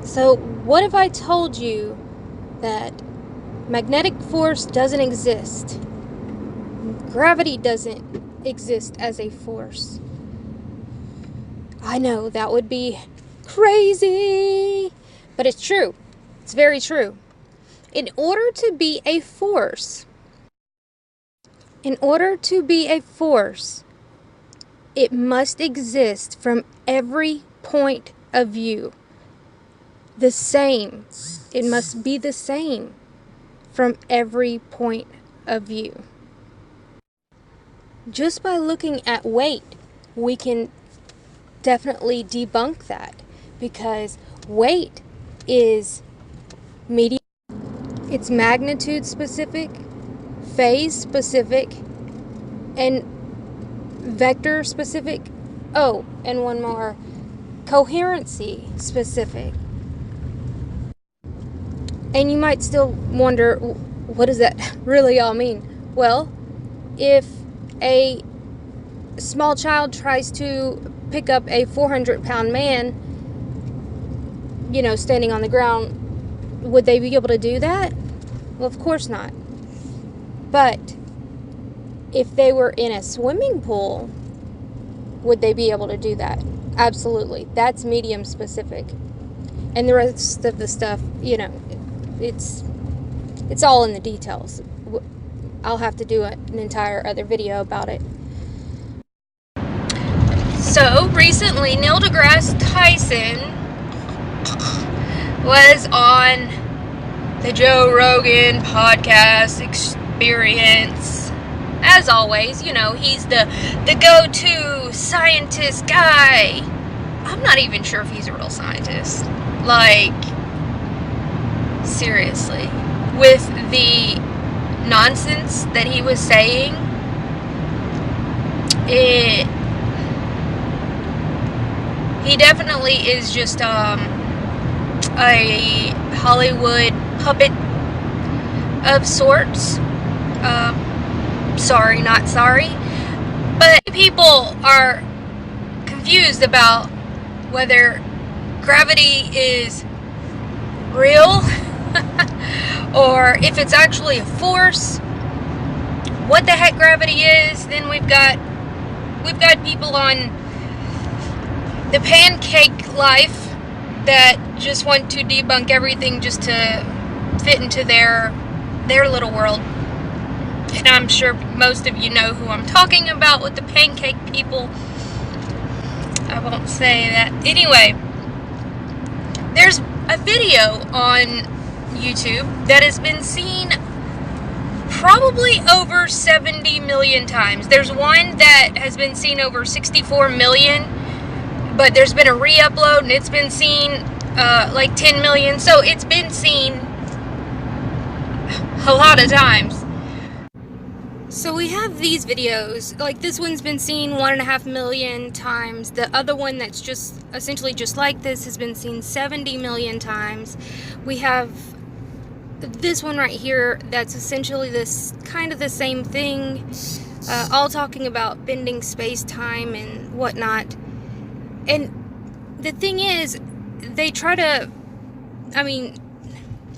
So what if I told you that magnetic force doesn't exist? Gravity doesn't exist as a force. I know that would be crazy, but it's true. It's very true. In order to be a force, it must exist from every point of view. The same. It must be the same from every point of view. Just by looking at weight, we can definitely debunk that, because weight is medium, it's magnitude specific, phase specific, and vector specific. Oh, and one more, coherency specific. And you might still wonder, what does that really all mean? Well, if a small child tries to pick up a 400-pound man, standing on the ground, would they be able to do that? Well, of course not. But if they were in a swimming pool, would they be able to do that? Absolutely. That's medium specific. And the rest of the stuff, it's all in the details. I'll have to do an entire other video about it. So recently, Neil deGrasse Tyson was on the Joe Rogan podcast experience. As always, he's the go-to scientist guy. I'm not even sure if he's a real scientist. Like, seriously. With the nonsense that he was saying, he definitely is just a Hollywood puppet of sorts. Sorry, not sorry. But people are confused about whether gravity is real or if it's actually a force, what the heck gravity is. Then we've got people on the pancake life that just want to debunk everything just to fit into their little world. And I'm sure most of you know who I'm talking about with the pancake people. I won't say that. Anyway, there's a video on YouTube that has been seen probably over 70 million times. There's one that has been seen over 64 million, but there's been a re-upload and it's been seen like 10 million. So it's been seen a lot of times. So we have these videos, like this one's been seen 1.5 million times. The other one that's just essentially just like this has been seen 70 million times. We have this one right here that's essentially this kind of the same thing, all talking about bending space-time and whatnot. And the thing is, they try to, I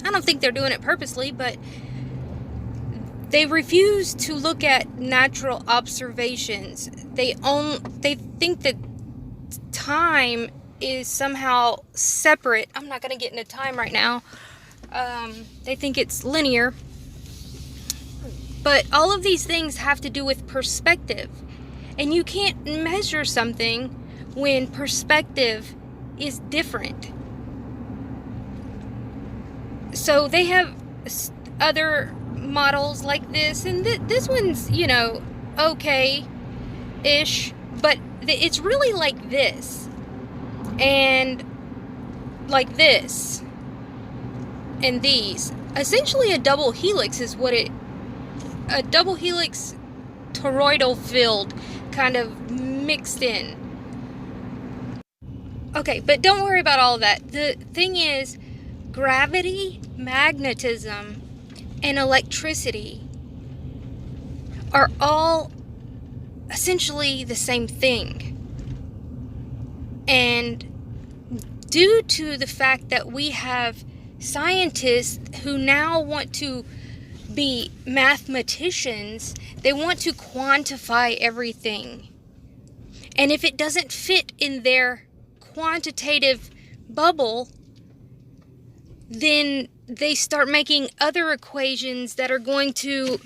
don't think they're doing it purposely, but they refuse to look at natural observations. They think that time is somehow separate. I'm not going to get into time right now. They think it's linear. But all of these things have to do with perspective. And you can't measure something when perspective is different. So they have other models like this, and this one's, okay-ish, but it's really like this, and like this, and these. Essentially a double helix is what a double helix toroidal field kind of mixed in. Okay, but don't worry about all of that. The thing is, gravity, magnetism, and electricity are all essentially the same thing. And due to the fact that we have scientists who now want to be mathematicians. They want to quantify everything. And if it doesn't fit in their quantitative bubble, then they start making other equations that are going to,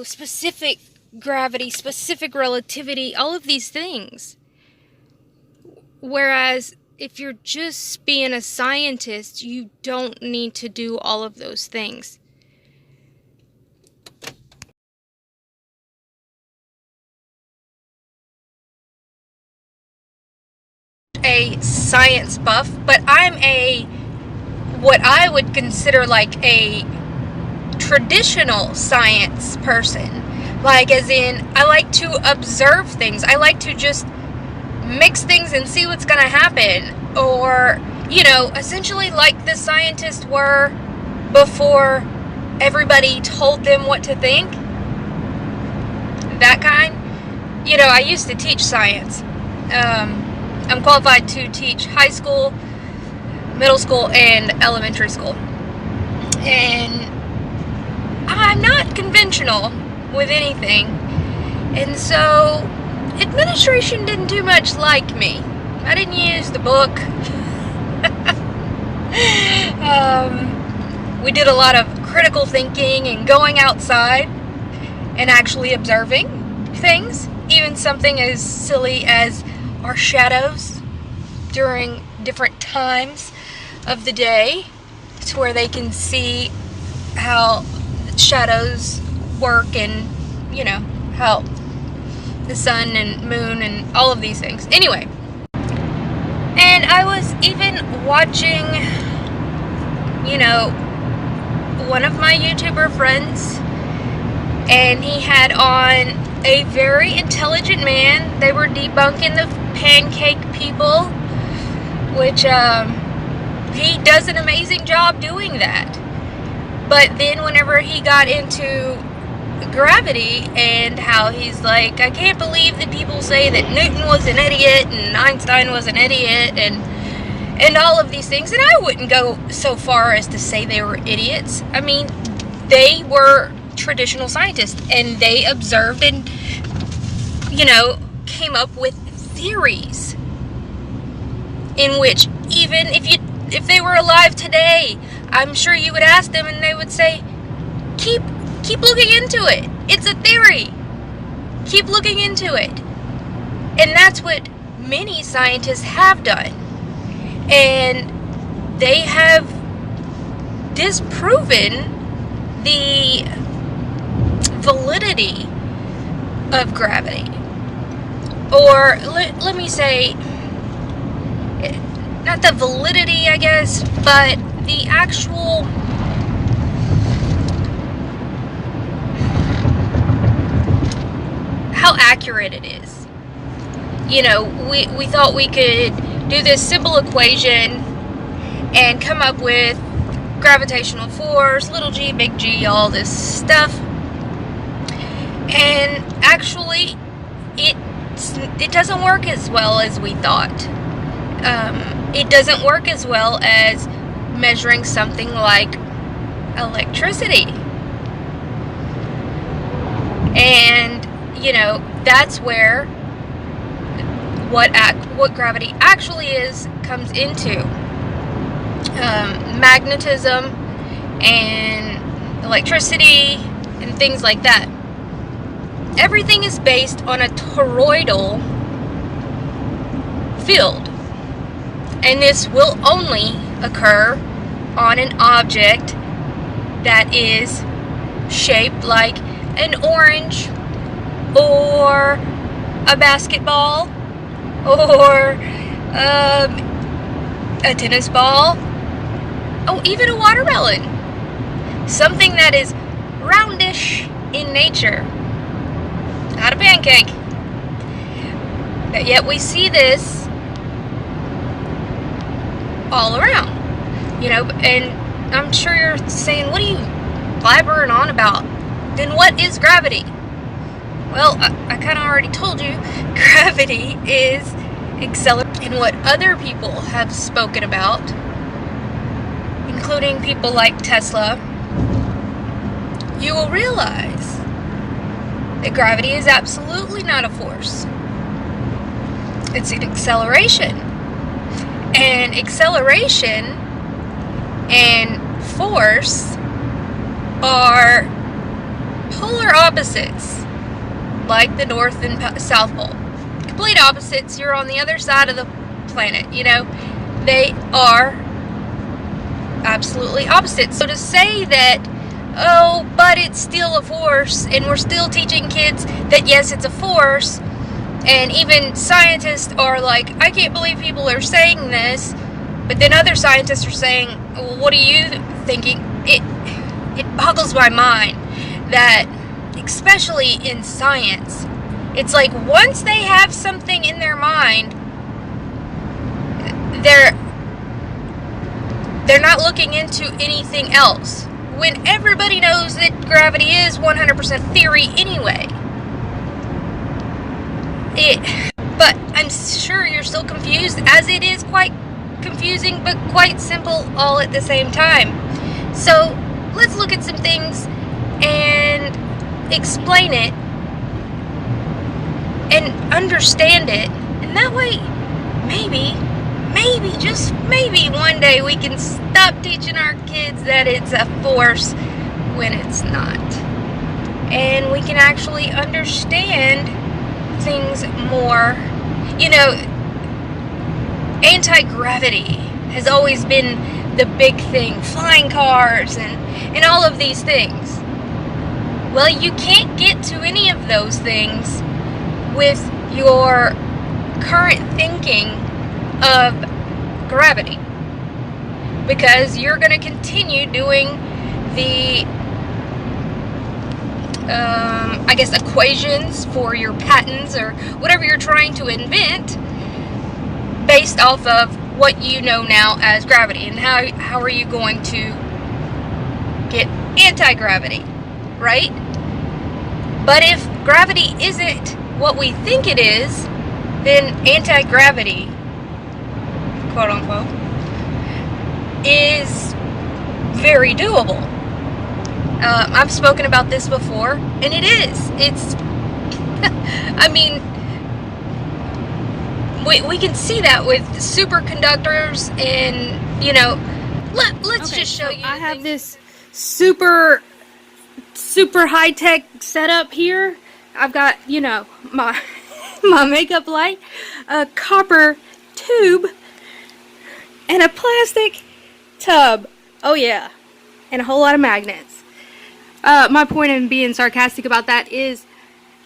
specific gravity, specific relativity, all of these things. Whereas if you're just being a scientist, you don't need to do all of those things. A science buff, but I'm what I would consider like a traditional science person. Like, as in, I like to observe things. I like to just mix things and see what's going to happen. Or, essentially like the scientists were before everybody told them what to think. That kind. I used to teach science. I'm qualified to teach high school, middle school, and elementary school. And I'm not conventional with anything. And so administration didn't do much like me. I didn't use the book. We did a lot of critical thinking and going outside and actually observing things. Even something as silly as our shadows during different times of the day, to where they can see how shadows work and, how the sun and moon and all of these things. Anyway, and I was even watching, one of my YouTuber friends, and he had on a very intelligent man. They were debunking the pancake people, which he does an amazing job doing that. But then whenever he got into gravity and how he's like, I can't believe that people say that Newton was an idiot and Einstein was an idiot and all of these things. And I wouldn't go so far as to say they were idiots. I mean, they were traditional scientists, and they observed and, came up with theories in which, even if they were alive today, I'm sure you would ask them and they would say, keep looking into it. It's a theory. Keep looking into it. And that's what many scientists have done. And they have disproven the validity of gravity. Or let me say, not the validity, I guess, but the actual how accurate it is. We thought we could do this simple equation and come up with gravitational force, little g, big G, all this stuff. And actually, it doesn't work as well as we thought. It doesn't work as well as measuring something like electricity. And, that's where what gravity actually is comes into. Magnetism and electricity and things like that. Everything is based on a toroidal field. And this will only occur on an object that is shaped like an orange, or a basketball, or a tennis ball, even a watermelon. Something that is roundish in nature. Not a pancake. But yet we see this all around. And I'm sure you're saying, what are you blabbering on about? Then what is gravity? Well, I kind of already told you. Gravity is and what other people have spoken about, including people like Tesla, you will realize that gravity is absolutely not a force. It's an acceleration. And acceleration and force are polar opposites, like the North and South Pole. Complete opposites. You're on the other side of the planet, you know. They are absolutely opposite. So to say that, oh, but it's still a force, and we're still teaching kids that yes, it's a force, and even scientists are like, I can't believe people are saying this, but then other scientists are saying, well, what are you thinking? It boggles my mind that, especially in science, it's like once they have something in their mind, they're not looking into anything else, when everybody knows that gravity is 100% theory anyway. But I'm sure you're still confused, as it is quite confusing but quite simple all at the same time. So let's look at some things and explain it and understand it, and that way maybe, just maybe one day we can stop teaching our kids that it's a force when it's not, and we can actually understand things more. You know, anti-gravity has always been the big thing, flying cars and all of these things. Well, you can't get to any of those things with your current thinking of gravity, because you're going to continue doing the I guess equations for your patents or whatever you're trying to invent based off of what you know now as gravity. And how are you going to get anti-gravity, right? But if gravity isn't what we think it is, then anti-gravity, quote unquote, is very doable. I've spoken about this before, and it is. It's, I mean, we can see that with superconductors, and, you know, let's just show you. I have this super high-tech setup here. I've got, you know, my makeup light, a copper tube, and a plastic tub. Oh yeah, and a whole lot of magnets. My point in being sarcastic about that is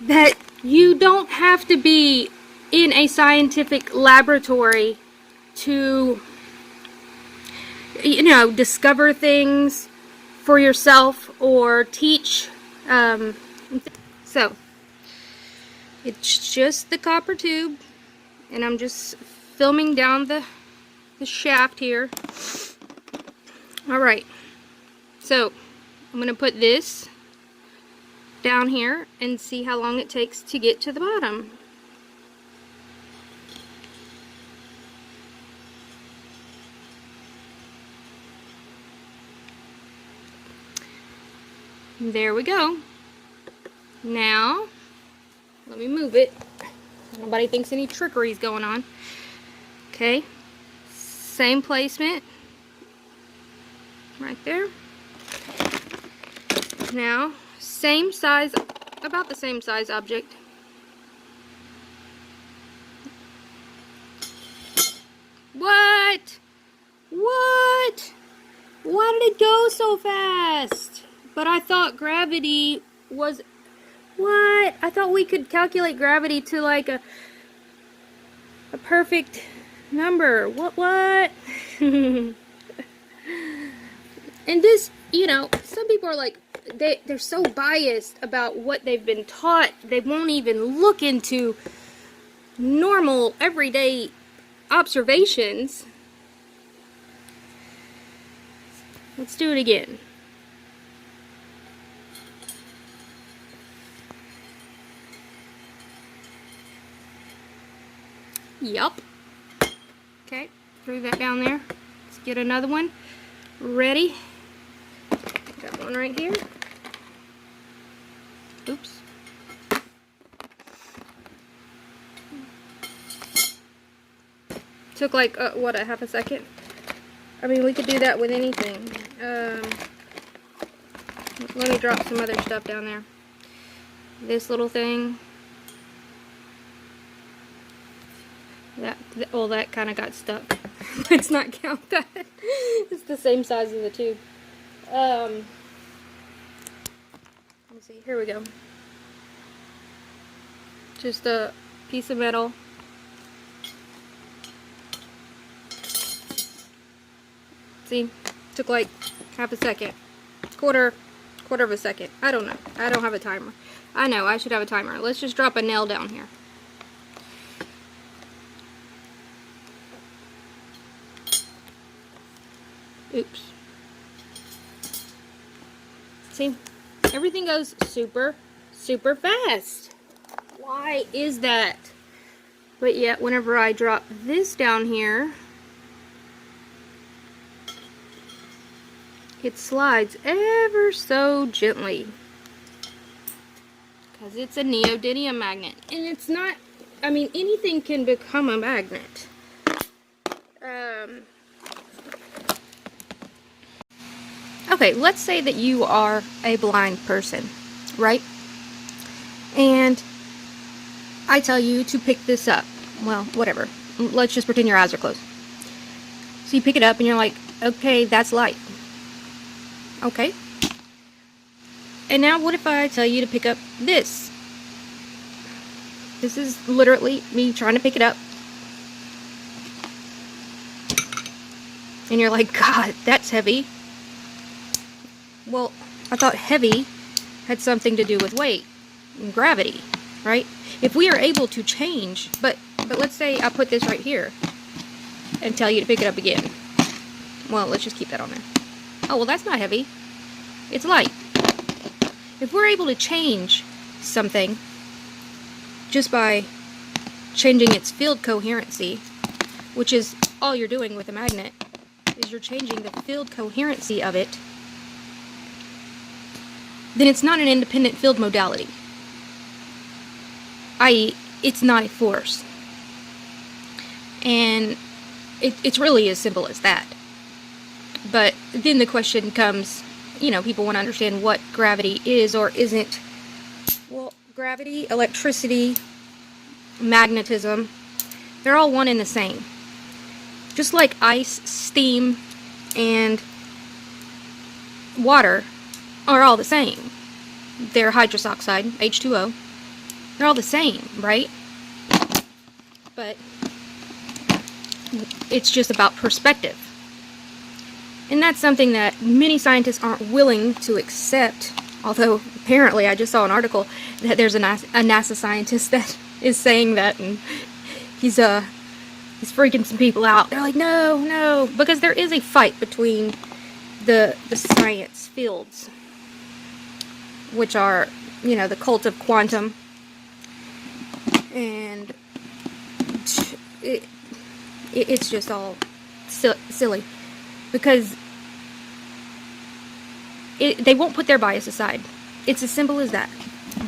that you don't have to be in a scientific laboratory to, you know, discover things for yourself or teach. So it's just the copper tube, and I'm just filming down the shaft here. Alright, so I'm going to put this down here and see how long it takes to get to the bottom. There we go. Now, let me move it. Nobody thinks any trickery is going on. Okay, same placement. Right there. Now, same size, about the same size object. What? What? Why did it go so fast? But I thought gravity was... What? I thought we could calculate gravity to like a perfect number. What? And this, you know, some people are like, they're so biased about what they've been taught, they won't even look into normal, everyday observations. Let's do it again. Yup. Okay, threw that down there. Let's get another one ready. Got one right here. Oops. Took like, what, a half a second? I mean, we could do that with anything. Let me drop some other stuff down there. This little thing. That kind of got stuck. Let's not count that. It's the same size as the tube. Let's see, here we go. Just a piece of metal. See, took like half a second. Quarter of a second. I don't know. I don't have a timer. I know, I should have a timer. Let's just drop a nail down here. Oops. See, everything goes super fast. Why is that? But yet, whenever I drop this down here, it slides ever so gently. Because it's a neodymium magnet. And it's not, I mean, anything can become a magnet. Okay, let's say that you are a blind person, right? And I tell you to pick this up. Well, whatever. Let's just pretend your eyes are closed. So you pick it up and you're like, okay, that's light. Okay. And now what if I tell you to pick up this? This is literally me trying to pick it up. And you're like, God, that's heavy. Well, I thought heavy had something to do with weight and gravity, right? If we are able to change, but let's say I put this right here and tell you to pick it up again. Well, let's just keep that on there. Oh, well, that's not heavy. It's light. If we're able to change something just by changing its field coherency, which is all you're doing with a magnet, is you're changing the field coherency of it, then it's not an independent field modality. I.e., it's not a force. And it's really as simple as that. But then the question comes, you know, people want to understand what gravity is or isn't. Well, gravity, electricity, magnetism, they're all one and the same. Just like ice, steam, and water are all the same. They're hydrous oxide, H2O. They're all the same, right? But it's just about perspective. And that's something that many scientists aren't willing to accept. Although, apparently, I just saw an article that there's a NASA scientist that is saying that, and he's freaking some people out. They're like, no, because there is a fight between the science fields, which are, you know, the cult of quantum, and it's just all silly, because they won't put their bias aside. It's as simple as that.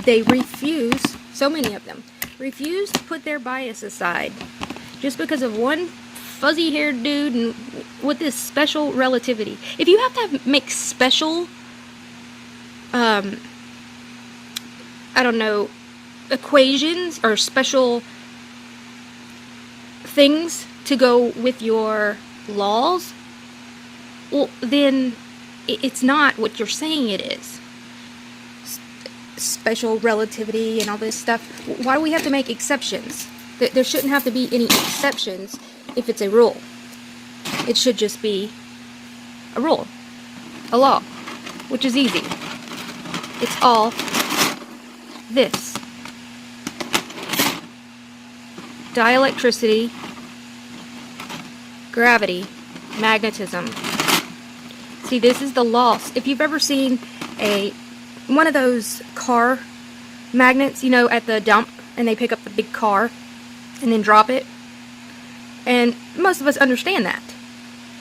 They refuse, so many of them, refuse to put their bias aside just because of one fuzzy-haired dude and with this special relativity. If you have to make special, I don't know, equations or special things to go with your laws, well, then it's not what you're saying it is. Special relativity and all this stuff. Why do we have to make exceptions? There shouldn't have to be any exceptions if it's a rule. It should just be a rule, a law, which is easy. It's all this. Dielectricity, gravity, magnetism. See, this is the loss. If you've ever seen one of those car magnets, you know, at the dump, and they pick up the big car and then drop it, And most of us understand that.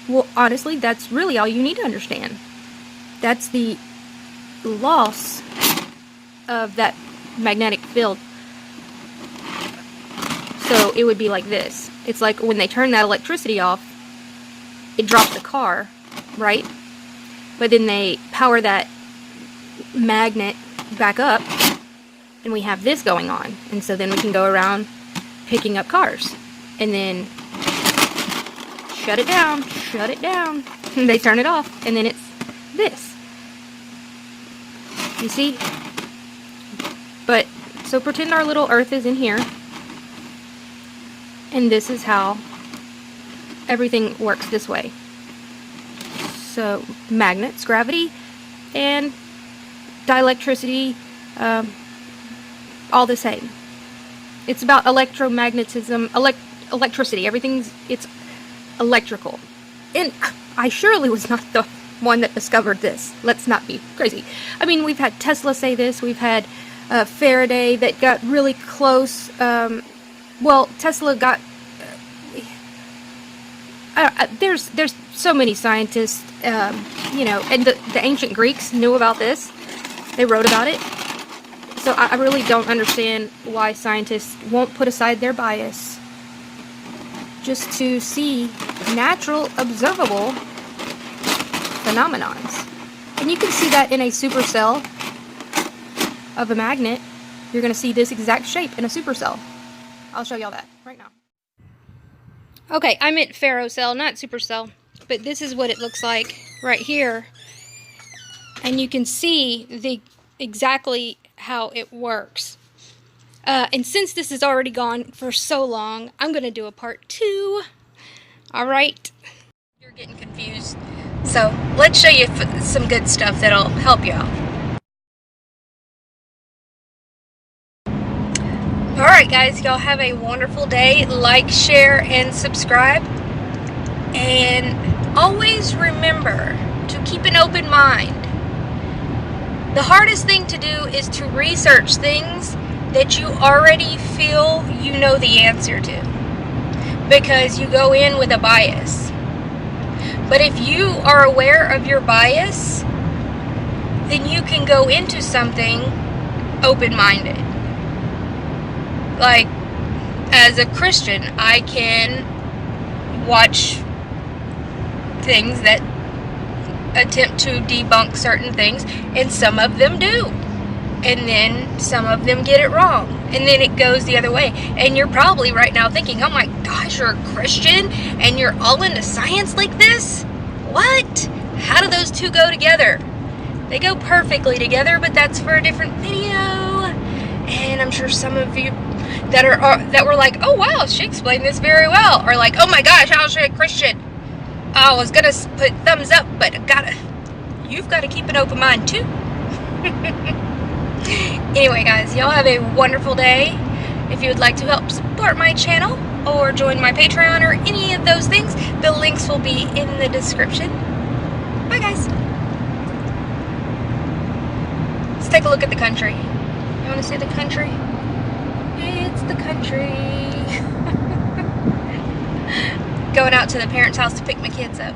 Well, honestly, that's really all you need to understand. That's the loss of that magnetic field. So it would be like this. It's like when they turn that electricity off, it drops the car, right? But then they power that magnet back up, and we have this going on. And so then we can go around picking up cars. And then shut it down, and they turn it off, and then it's this. You see? But, so pretend our little Earth is in here, and this is how everything works this way. So, magnets, gravity, and dielectricity, all the same. It's about electromagnetism, electricity, it's electrical. And I surely was not the one that discovered this. Let's not be crazy. I mean, we've had Tesla say this, we've had Faraday that got really close. Well, Tesla got... there's so many scientists, you know, and the ancient Greeks knew about this. They wrote about it. So I really don't understand why scientists won't put aside their bias just to see natural, observable phenomenons. And you can see that in a supercell of a magnet. You're going to see this exact shape in a supercell. I'll show y'all that right now. Okay, I meant ferrocell, not supercell. But this is what it looks like right here. And you can see exactly how it works. And since this is already gone for so long, I'm going to do a part 2. Alright? You're getting confused. So, let's show you some good stuff that'll help you out. Alright guys, y'all have a wonderful day. Like, share, and subscribe. And always remember to keep an open mind. The hardest thing to do is to research things that you already feel you know the answer to, because you go in with a bias. But if you are aware of your bias, then you can go into something open-minded. Like, as a Christian, I can watch things that attempt to debunk certain things, and some of them do, and then some of them get it wrong, and then it goes the other way. And you're probably right now thinking, oh my gosh, you're a Christian and you're all into science like this? What? How do those two go together? They go perfectly together, but that's for a different video. And I'm sure some of you that were like, oh wow, she explained this very well, or like, oh my gosh, how's she a Christian? I was gonna put thumbs up, but you've got to keep an open mind too. Anyway guys, y'all have a wonderful day. If you would like to help support my channel or join my Patreon or any of those things, the links will be in the description. Bye guys. Let's take a look at the country. You want to see the country? It's the country. Going out to the parents' house to pick my kids up.